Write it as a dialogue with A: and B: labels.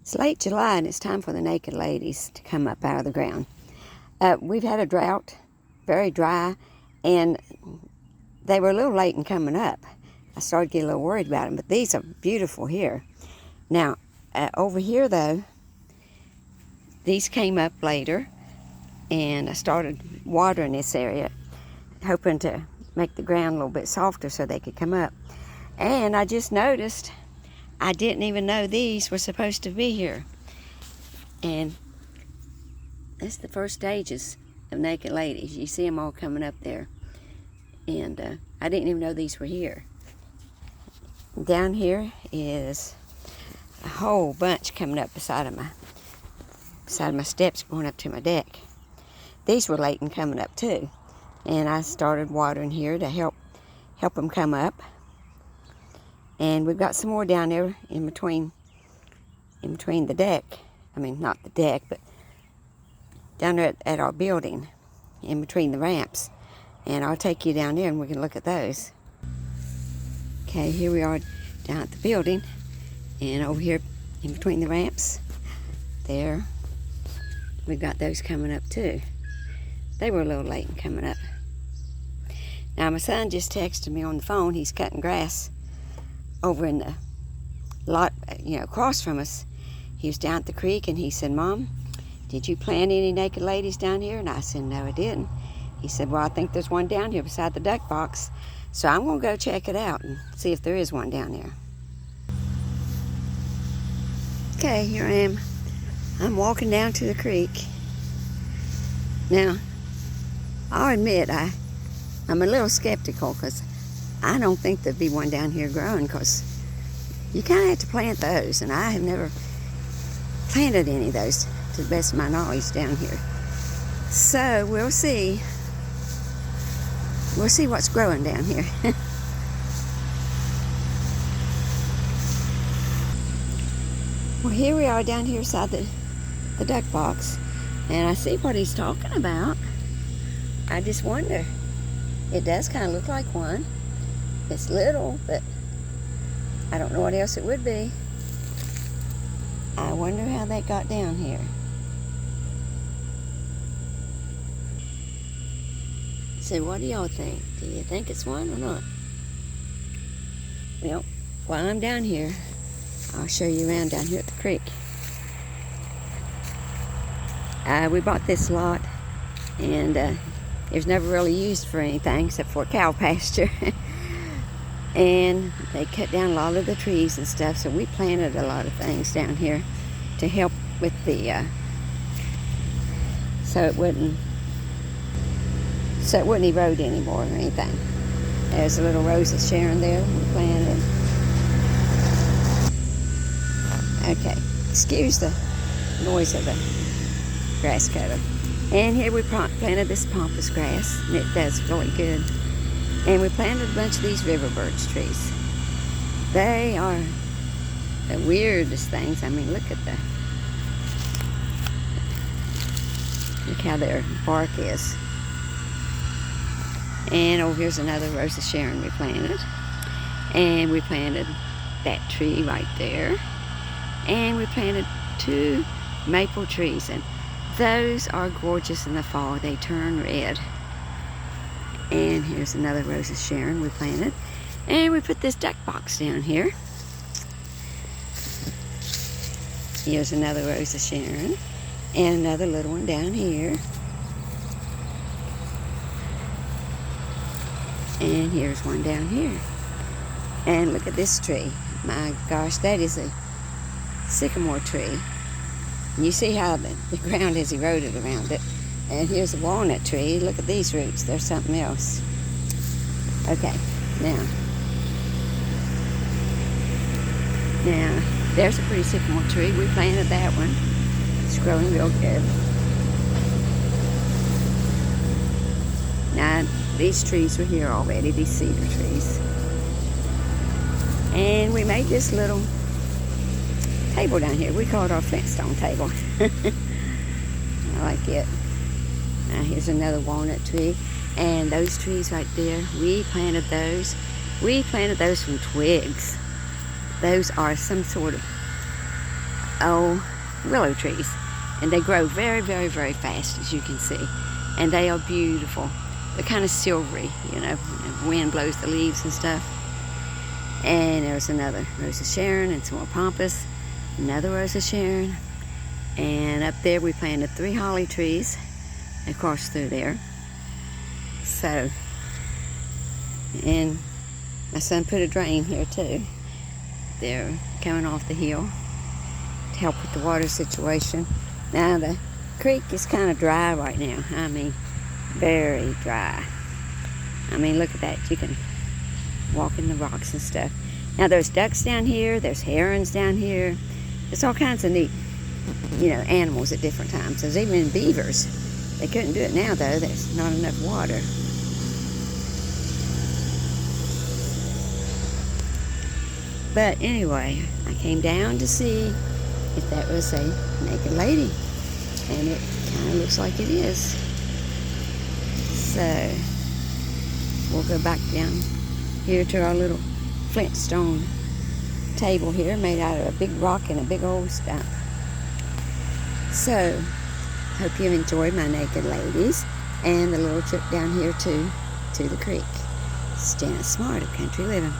A: It's late July and it's time for the naked ladies to come up out of the ground. We've had a drought, very dry, and they were a little late in coming up. I started to get a little worried about them, but these are beautiful here. Now, over here though, these came up later, and I started watering this area, hoping to make the ground a little bit softer so they could come up. And I just noticed, I didn't even know these were supposed to be here. And that's the first stages of naked ladies. You see them all coming up there. And I didn't even know these were here. Down here is a whole bunch coming up beside my steps going up to my deck. These were late in coming up too. And I started watering here to help them come up. And we've got some more down there in between the deck. I mean, not the deck, but down there at our building, in between the ramps. And I'll take you down there and we can look at those. Okay, here we are down at the building. And over here in between the ramps, there, we've got those coming up too. They were a little late in coming up. Now, my son just texted me on the phone. He's cutting grass over in the lot, across from us. He was down at the creek and he said, "Mom, did you plant any naked ladies down here?" And I said, "No, I didn't." He said, "Well, I think there's one down here beside the duck box. So I'm going to go check it out and see if there is one down there." Okay, here I am. I'm walking down to the creek. Now, I'll admit I'm a little skeptical because I don't think there'd be one down here growing, because you kind of have to plant those, and I have never planted any of those to the best of my knowledge down here. So we'll see. We'll see what's growing down here. Well, here we are down here beside the duck box, and I see what he's talking about. I just wonder. It does kind of look like one. It's little, but I don't know what else it would be. I wonder how they got down here. So what do y'all think? Do you think it's one or not? Well, while I'm down here, I'll show you around down here at the creek. We bought this lot, and it was never really used for anything except for cow pasture. And they cut down a lot of the trees and stuff, so we planted a lot of things down here to help with the so it wouldn't erode anymore or anything. There's a little rose of Sharon there we planted. Okay, excuse the noise of the grass cutter. And here we planted this pampas grass, and it does really good. And we planted a bunch of these river birch trees. They are the weirdest things. I mean, look how their bark is. And over here's another rose of Sharon we planted. And we planted that tree right there. And we planted 2 maple trees. And those are gorgeous in the fall. They turn red. And here's another rose of Sharon we planted. And we put this duck box down here. Here's another rose of Sharon. And another little one down here. And here's one down here. And look at this tree. My gosh, that is a sycamore tree. And you see how the ground is eroded around it. And here's a walnut tree. Look at these roots. There's something else. Okay, now there's a pretty sycamore tree. We planted that one. It's growing real good. Now, these trees were here already, these cedar trees. And we made this little table down here. We call it our Flintstone table. I like it. Now here's another walnut tree. And those trees right there, we planted those. We planted those from twigs. Those are some sort of old willow trees, and they grow very, very, very fast, as you can see, and they are beautiful. They're kind of silvery, you know, when the wind blows the leaves and stuff. And there's another Rose of Sharon and some more pampas, another Rose of Sharon, and up there we planted 3 holly trees across through there. So, and my son put a drain here too. They're coming off the hill to help with the water situation. Now the creek is kind of dry right now. I mean, very dry. I mean, look at that. You can walk in the rocks and stuff. Now there's ducks down here. There's herons down here. There's all kinds of neat, you know, animals at different times. There's even beavers. They couldn't do it now though. There's not enough water. But anyway, I came down to see if that was a naked lady, and it kind of looks like it is. So we'll go back down here to our little flintstone table here, made out of a big rock and a big old stump. So hope you enjoyed my naked ladies and the little trip down here to the creek. It's Janice Smart of Country Living.